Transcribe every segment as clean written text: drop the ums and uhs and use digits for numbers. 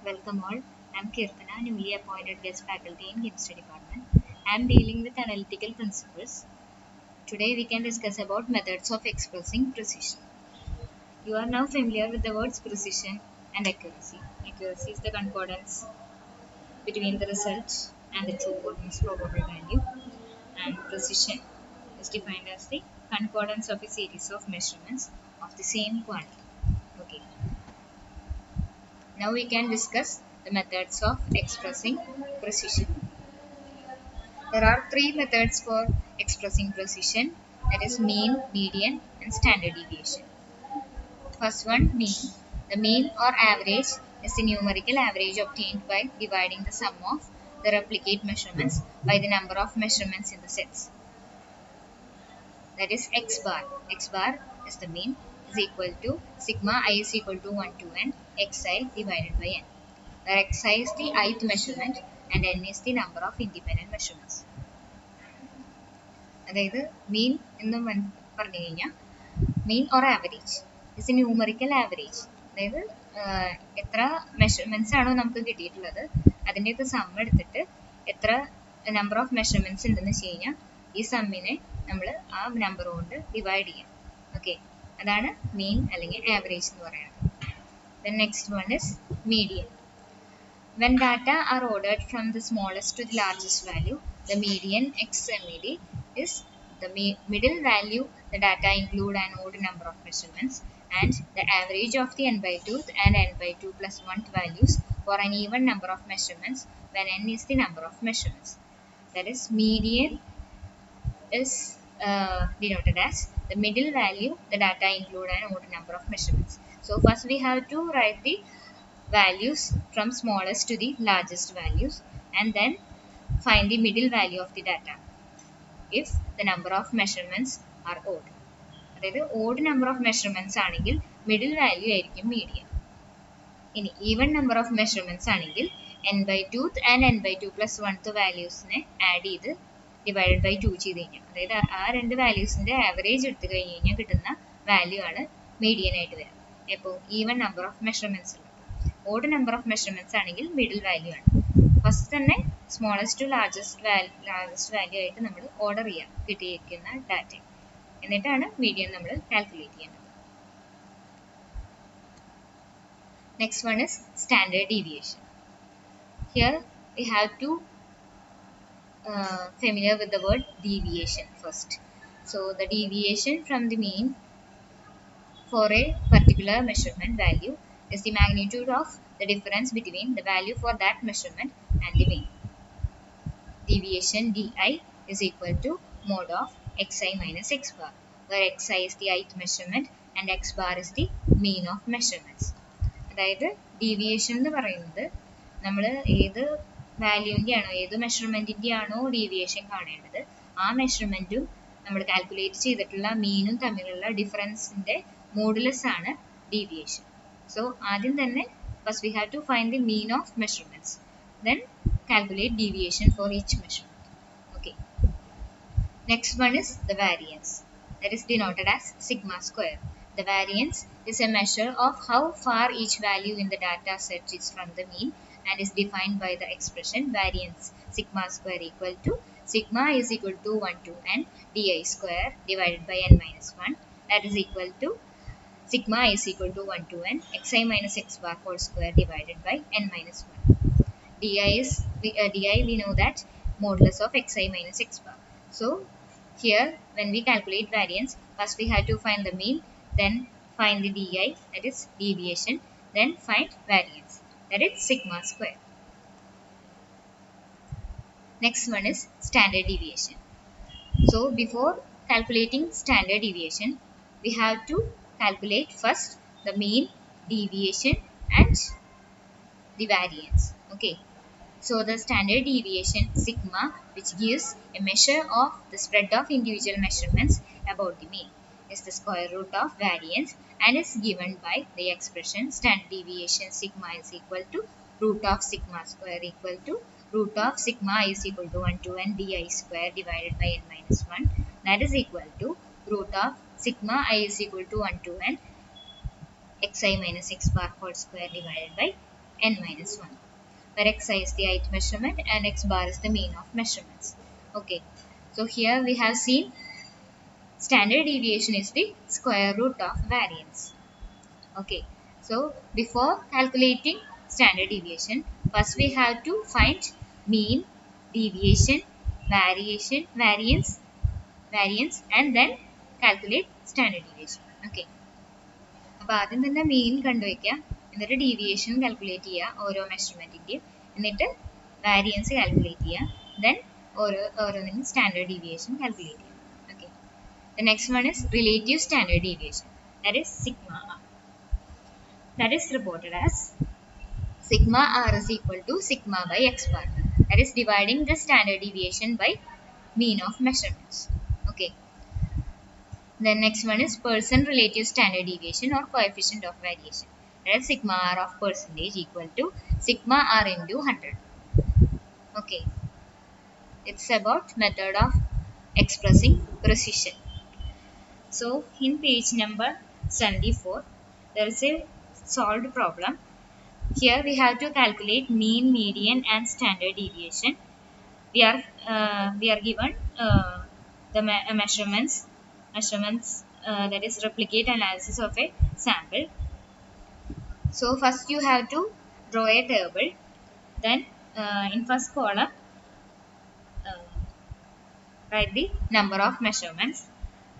Welcome all. I'm Kirtana, newly appointed guest faculty in Chemistry Department. I'm dealing with analytical principles. Today we can discuss about methods of expressing precision. You are now familiar with the words precision and accuracy. Accuracy is the concordance between the result and the true or most probable value, and precision is defined as the concordance of a series of measurements of the same quantity. Okay. Now we can discuss the methods of expressing precision. There are three methods for expressing precision, that is mean, median and standard deviation. First one, mean. The mean or average is the numerical average obtained by dividing the sum of the replicate measurements by the number of measurements in the sets. That is x bar. X bar is the mean, is equal to sigma I is equal to 1 to n xi divided by n, where xi is the ith measurement and n is the number of independent measurements. അതായത് മീൻ എന്ന് പറഞ്ഞു കഴിഞ്ഞാൽ mean or average is a numerical average. അതായത് എത്ര measurements ആണോ നമുക്ക് കിട്ടിയിട്ടുള്ളത് അതിൻ്റെയൊക്കെ സം എടുത്തിട്ട് എത്ര നമ്പർ ഓഫ് മെഷർമെൻറ്റ്സ് ഉണ്ടെന്ന് വെച്ച് കഴിഞ്ഞാൽ ഈ സമ്മിനെ നമ്മൾ ആ നമ്പർ കൊണ്ട് ഡിവൈഡ് ചെയ്യാം. ഓക്കെ, അതാണ് മീൻ അല്ലെങ്കിൽ ആവറേജ് എന്ന് പറയുന്നത്. Then next one is median. When data are ordered from the smallest to the largest value, the median XMED is the middle value. The data include an odd number of measurements and the average of the n by 2th and n by 2 plus 1th values for an even number of measurements when n is the number of measurements. That is, median is denoted as the middle value. The data include an odd number of measurements. So first we have to write the values from smallest to the largest values and then find the middle value of the data if the number of measurements are odd. അതായത് odd number of measurements ആണെങ്കിൽ middle value ആയിരിക്കും median. ഇനി even number of measurements ആണെങ്കിൽ n by 2th and n by 2 plus 1th valuesനെ add ചെയ്ത് divided by 2 ചെയ്ത് കഴിഞ്ഞാൽ, അതായത് ആ രണ്ട് വാല്യൂസിൻ്റെ ആവറേജ് എടുത്തു കഴിഞ്ഞ് കഴിഞ്ഞാൽ കിട്ടുന്ന വാല്യൂ ആണ് മീഡിയൻ ആയിട്ട് വരിക. എപ്പോൾ ഈവൻ നമ്പർ ഓഫ് മെഷർമെൻറ്റ്സ് ഉള്ളത്. ഓഡ് നമ്പർ ഓഫ് മെഷർമെൻറ്റ്സ് ആണെങ്കിൽ മിഡിൽ വാല്യൂ ആണ്. ഫസ്റ്റ് തന്നെ സ്മോളസ്റ്റ് ടു ലാർജസ്റ്റ് വാല്യൂ ആയിട്ട് നമ്മൾ ഓർഡർ ചെയ്യാം കിട്ടിയിരിക്കുന്ന ഡാറ്റ, എന്നിട്ടാണ് മീഡിയൻ നമ്മൾ കാൽക്കുലേറ്റ് ചെയ്യേണ്ടത്. Next one is standard deviation. Here we have to familiar with the word deviation first. So the deviation from the mean for a particular measurement value is the magnitude of the difference between the value for that measurement and the mean. Deviation di is equal to mod of xi minus x bar, where xi is the ith measurement and x bar is the mean of measurements. അതായത് deviation എന്ന് പറയുന്നത് നമ്മൾ ഏത് വാല്യൂവിൻ്റെ ആണോ ഏത് മെഷർമെൻറ്റിൻ്റെ ആണോ deviation കാണേണ്ടത് ആ മെഷർമെൻറ്റും നമ്മൾ കാൽക്കുലേറ്റ് ചെയ്തിട്ടുള്ള മീനും തമ്മിലുള്ള ഡിഫറൻസിൻ്റെ മോഡുലസ് ആണ് ഡീവിയേഷൻ. സോ ആദ്യം തന്നെ first we have to find the mean of measurements, then calculate deviation for each measurement. Okay, next one is the variance. That is denoted as sigma square. The variance is a measure of how far each value in the data set is from the mean and is defined by the expression variance sigma square equal to sigma is equal to 1 to n di square divided by n minus 1, that is equal to sigma is equal to 1 to n xi minus x bar whole square divided by n minus 1. Di is di we know that modulus of xi minus x bar. So here when we calculate variance, first we have to find the mean, then find the di, that is deviation, then find variance, that is sigma square. Next one is standard deviation. So before calculating standard deviation, we have to calculate first the mean, deviation and the variance. Okay, so the standard deviation sigma, which gives a measure of the spread of individual measurements about the mean, is the square root of variance and is given by the expression standard deviation sigma is equal to root of sigma square equal to root of sigma is equal to 1 to n di square divided by n minus 1, that is equal to root of sigma I is equal to 1 to n xi minus x bar whole square divided by n minus 1, where xi is the ith measurement and x bar is the mean of measurements. Okay, so here we have seen standard deviation is the square root of variance. Okay, so before calculating standard deviation, first we have to find mean, deviation, variance, and then calculate standard deviation. Okay, അപ്പോൾ ആദ്യം തന്നെ മീൻ കണ്ടുവയ്ക്കുക, എന്നിട്ട് deviation calculate ചെയ്യുക ഓരോ മെഷർമെൻറ്റിൻ്റെയും, എന്നിട്ട് variance calculate ചെയ്യുക, then ഓരോന്നിനും സ്റ്റാൻഡേർഡ് ഡീവിയേഷൻ കാൽക്കുലേറ്റ് ചെയ്യുക. Okay, the next one is relative standard deviation, that is sigma R. That is reported as sigma r is equal to sigma by x bar, that is dividing the standard deviation by mean of measurements. Okay, then next one is percent relative standard deviation or coefficient of variation, that is sigma r of percentage equal to sigma r into 100. Okay, it's about method of expressing precision. So in page number 74 there is a solved problem. Here we have to calculate mean, median and standard deviation. We are given the measurements, that is replicate analysis of a sample. So first you have to draw a table, then in first column write the number of measurements,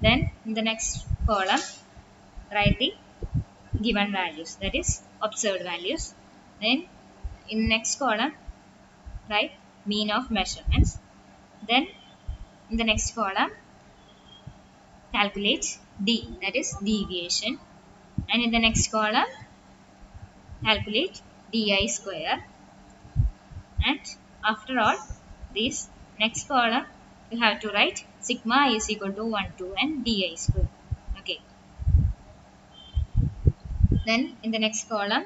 then in the next column write the given values, that is observed values, then in next column write mean of measurements, then in the next column calculate d, that is deviation, and in the next column calculate di square, and after all this next column you have to write sigma is equal to 1 2 and di square. Okay, then in the next column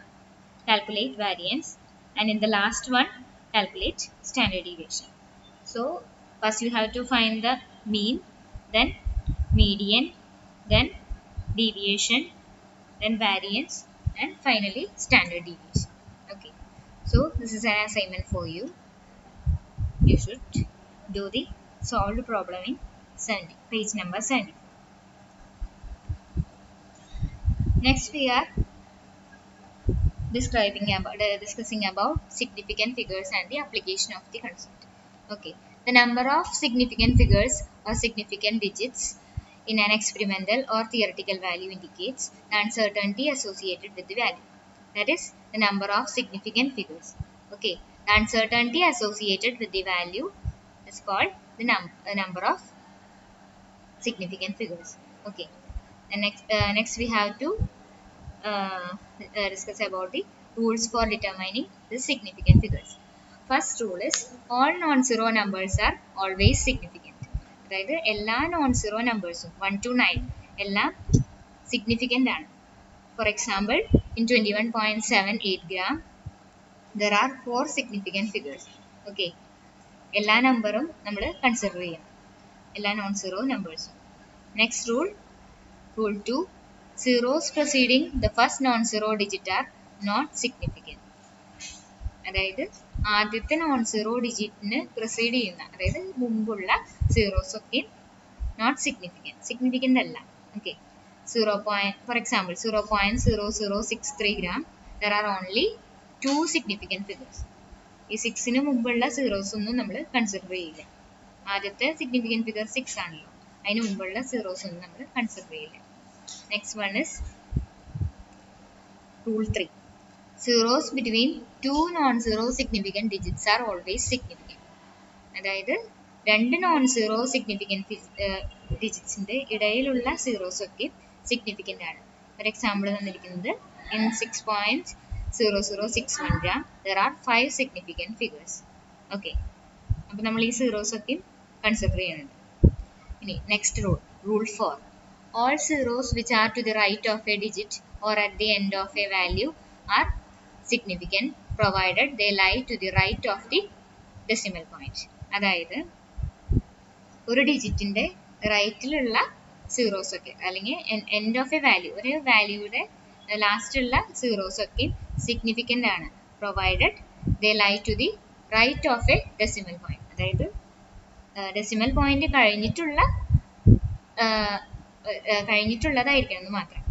calculate variance, and in the last one calculate standard deviation. So first you have to find the mean, then median, then deviation, then variance, and finally standard deviation. Okay, so this is an assignment for you. You should do the solved problem in page number 70. Next we are discussing about significant figures and the application of the concept. Okay, the number of significant figures or significant digits in an experimental or theoretical value indicates the uncertainty associated with the value. That is the number of significant figures. Okay, the uncertainty associated with the value is called the number of significant figures. Okay, and next we have to discuss about the rules for determining the significant figures. First rule is all non-zero numbers are always significant. അതായത് എല്ലാ non-zero numbers 1 to 9 എല്ലാം significant ആണ്. For example, in 21.78 gram there are 4 significant figures. Okay, എല്ലാ നമ്പറും നമ്മൾ consider ചെയ്യണം, എല്ലാ non-zero numbers. Next rule 2, zeros preceding the first non-zero digit are not significant. അതായത് ആദ്യത്തെ non-zero ഡിജിറ്റിന് പ്രിസീഡ് ചെയ്യുന്ന, അതായത് മുമ്പുള്ള സീറോസ് ഒക്കെ നോട്ട് സിഗ്നിഫിക്കൻ്റ് അല്ല. Okay, for example 0.0063 gram there are only 2 significant figures. ഈ 6ന് മുമ്പുള്ള സീറോസ് ഒന്നും നമ്മൾ കൺസിഡർ ചെയ്യില്ല. ആദ്യത്തെ സിഗ്നിഫിക്കൻറ്റ് ഫിഗർ 6 ആണല്ലോ, അതിന് മുമ്പുള്ള സീറോസ് ഒന്നും നമ്മൾ കൺസിഡർ ചെയ്യില്ല. Next one is rule 3. Zeros between two non-zero significant digits are always significant. അതായത് രണ്ട് non-zero significant ഡിജിറ്റ്സിൻ്റെ ഇടയിലുള്ള സീറോസ് ഒക്കെ സിഗ്നിഫിക്കൻ്റ് ആണ്. ഫോർ എക്സാമ്പിൾ തന്നിരിക്കുന്നത് in 6.0061 gram there are 5 significant figures. Okay, അപ്പോൾ നമ്മൾ ഈ സീറോസ് ഒക്കെ കൺസിഡർ ചെയ്യുന്നുണ്ട്. ഇനി next rule 4. All zeros which are to the right of a digit or at the end of a value are significant provided they lie to the right of the decimal point. അതായത് ഒരു ഡിജിറ്റിൻ്റെ റൈറ്റിലുള്ള zeros ഒക്കെ അല്ലെങ്കിൽ end of A value, ഒരു വാല്യൂയുടെ ലാസ്റ്റുള്ള zeros ഒക്കെ significant ആണ് provided they lie to the right of a decimal point. അതായത് decimal point കഴിഞ്ഞിട്ടുള്ളതായിരിക്കണം എന്ന് മാത്രം.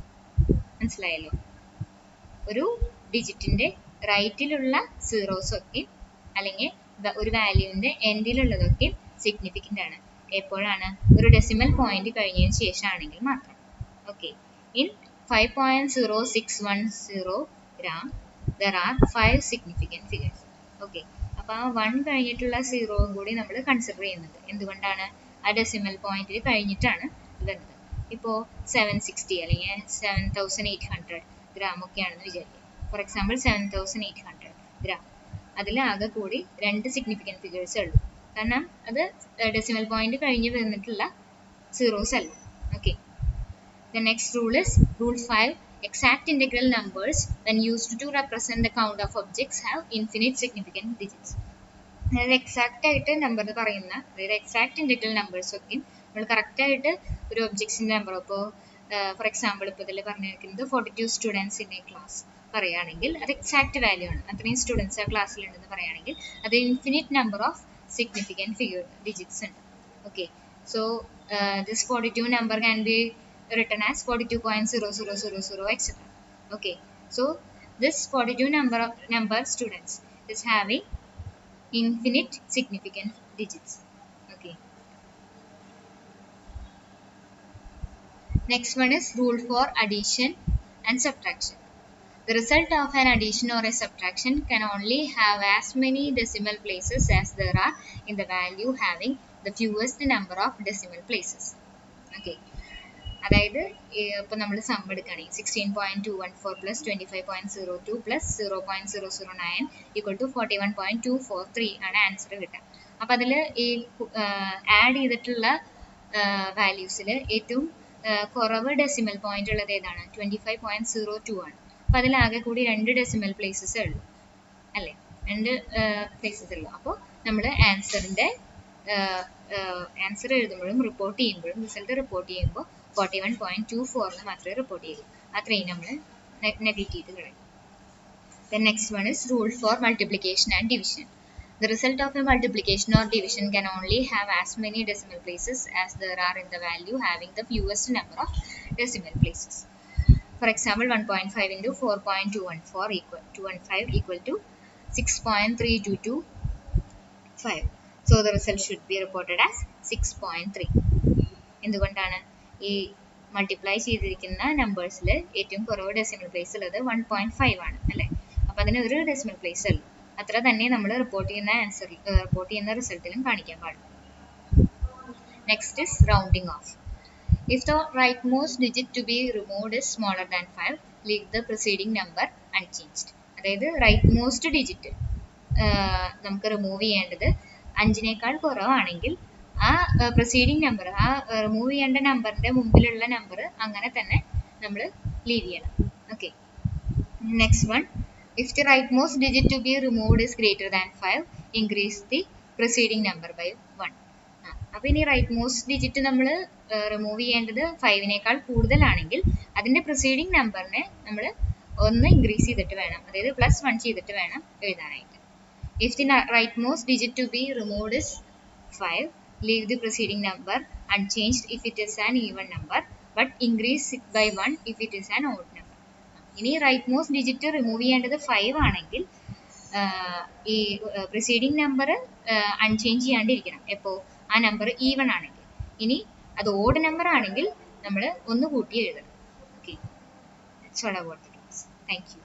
മനസ്സിലായല്ലോ? ഒരു ഡിജിറ്റിന്റെ റൈറ്റിലുള്ള സീറോസ് ഒക്കെ അല്ലെങ്കിൽ ഒരു വാല്യൂവിന്റെ എൻഡിലുള്ളതൊക്കെ സിഗ്നിഫിക്കൻ്റ് ആണ്. എപ്പോഴാണ്? ഒരു ഡെസിമൽ പോയിന്റ് കഴിഞ്ഞതിന് ശേഷമാണെങ്കിൽ മാത്രം. Okay. In 5.0610 gram there are 5 significant figures. Okay. അപ്പോൾ ആ 1 കഴിഞ്ഞിട്ടുള്ള സീറോയും കൂടി നമ്മൾ കൺസിഡർ ചെയ്യുന്നുണ്ട്. എന്തുകൊണ്ടാണ്? ആ ഡെസിമൽ പോയിന്റിൽ കഴിഞ്ഞിട്ടാണ് വരുന്നത്. ഇപ്പോൾ 760 അല്ലെങ്കിൽ 7800 ഗ്രാം ഒക്കെയാണെന്ന് വിചാരിക്കുക. For example 7800 gram. അതിൽ ആകെ കൂടി 2 സിഗ്നിഫിക്കൻറ്റ് ഫിഗേഴ്സേ ഉള്ളൂ. കാരണം അത് ഡെസിമൽ പോയിന്റ് കഴിഞ്ഞ് വന്നിട്ടുള്ള സീറോസ് അല്ല. Okay. The next rule is rule 5. Exact integral numbers when used to represent the count of objects have infinite significant digits. അതായത് എക്സാക്റ്റ് ആയിട്ട് നമ്പർ പറയുന്ന, അതായത് എക്സാക്റ്റ് ഇൻറ്റഗ്രൽ നമ്പേഴ്സ് ഒക്കെ നമ്മൾ കറക്റ്റ് ആയിട്ട് ഒരു ഒബ്ജക്ട്സിൻ്റെ നമ്പർ, ഇപ്പോൾ ഫോർ എക്സാമ്പിൾ ഇപ്പോൾ ഇതിൽ പറഞ്ഞിരിക്കുന്നത് 42 സ്റ്റുഡൻസ് ഇൻ എ ക്ലാസ് പറയുകയാണെങ്കിൽ അത് എക്സാക്റ്റ് വാല്യൂ ആണ്. അത്രയും സ്റ്റുഡൻസ് ആ ക്ലാസ്സിലുണ്ടെന്ന് പറയുകയാണെങ്കിൽ അത് infinite number of significant figure digits ഉണ്ട്. Okay, so this 42 number can be written as 42.0000 etc. Okay, so this 42 number students is having infinite significant digits. Okay, next one is rule for addition and subtraction. The result of an addition or a subtraction can only have as many decimal places as there are in the value having the fewest number of decimal places. Okay, അതായത് ഇപ്പോൾ നമ്മൾ some എടുക്കുകയാണെങ്കിൽ 16.214 plus 25.02 plus 0.009 equal to 41.243 ആണ് answer കിട്ടുക. അപ്പോൾ അതിൽ ഈ add ചെയ്തിട്ടുള്ള വാല്യൂസിൽ ഏറ്റവും കുറവ് ഡെസിമൽ പോയിന്റ് ഉള്ളത് ഏതാണ്? 25.02 ആണ്. അപ്പോൾ അതിലാകെ കൂടി 2 ഡെസിമൽ പ്ലേസസ് ഉള്ളൂ അല്ലേ? 2 പ്ലേസസ് ഉള്ളൂ. അപ്പോൾ നമ്മൾ ആൻസർ എഴുതുമ്പോഴും റിപ്പോർട്ട് ചെയ്യുമ്പോഴും റിസൾട്ട് റിപ്പോർട്ട് ചെയ്യുമ്പോൾ 41.24 എന്ന് മാത്രമേ റിപ്പോർട്ട് ചെയ്യൂ. അത്രയും നമ്മൾ നെഗ്ലക്റ്റ് ചെയ്ത് കളയും. The next one is rule for multiplication and division. The result of a multiplication or division can only have as many decimal places as there are in the value having the fewest number of decimal places. For example, 1.5 into 4.214 equal to 6.3225. So the result should be reported as 6.3. എന്തുകൊണ്ടാണ്? ഈ multiply ചെയ്തിരിക്കുന്ന നമ്പേഴ്സിൽ ഏറ്റവും കുറവ് decimal place ഉള്ളത് 1.5 ആണ് അല്ലേ? അപ്പോൾ അതിന് ഒരു ഡെസിമൽ പ്ലേസ് അല്ല. അത്ര തന്നെ നമ്മൾ റിപ്പോർട്ട് ചെയ്യുന്ന റിസൾട്ടിലും കാണിക്കാൻ പാടുള്ളൂ. Next is rounding of. If the rightmost digit to be removed is smaller than 5, leave the preceding number unchanged. അതായത് റൈറ്റ്മോസ്റ്റ് ഡിജിറ്റ് നമുക്ക് റിമൂവ് ചെയ്യേണ്ടത് 5നേക്കാൾ കുറവാണെങ്കിൽ ആ പ്രൊസീഡിങ് നമ്പർ, ആ റിമൂവ് ചെയ്യേണ്ട നമ്പറിൻ്റെ മുമ്പിലുള്ള നമ്പർ അങ്ങനെ തന്നെ നമ്മൾ ലീവ് ചെയ്യണം. Okay, next one, if the rightmost digit to be removed is greater than 5, increase the preceding number by 1. അപ്പോൾ ഇനി റൈറ്റ് മോസ്റ്റ് ഡിജിറ്റ് നമ്മൾ റിമൂവ് ചെയ്യേണ്ടത് 5നേക്കാൾ കൂടുതലാണെങ്കിൽ അതിൻ്റെ പ്രൊസീഡിങ് നമ്പറിനെ നമ്മൾ 1 ഇൻക്രീസ് ചെയ്തിട്ട് വേണം, അതായത് +1 ചെയ്തിട്ട് വേണം എഴുതാനായിട്ട്. If the rightmost digit to be removed is 5, leave the preceding number unchanged if it is an even number, but increase it by 1 if it is an odd number. ഇനി right most digit remove ചെയ്യേണ്ടത് 5 ആണെങ്കിൽ ഈ preceding number unchanged ചെയ്യാണ്ടിരിക്കണം. എപ്പോൾ? ആ number even ആണെങ്കിൽ. ഇനി അത് odd number ആണെങ്കിൽ നമ്മൾ 1 കൂട്ടി എഴുതണം. Okay, that's all about the class. Thank you.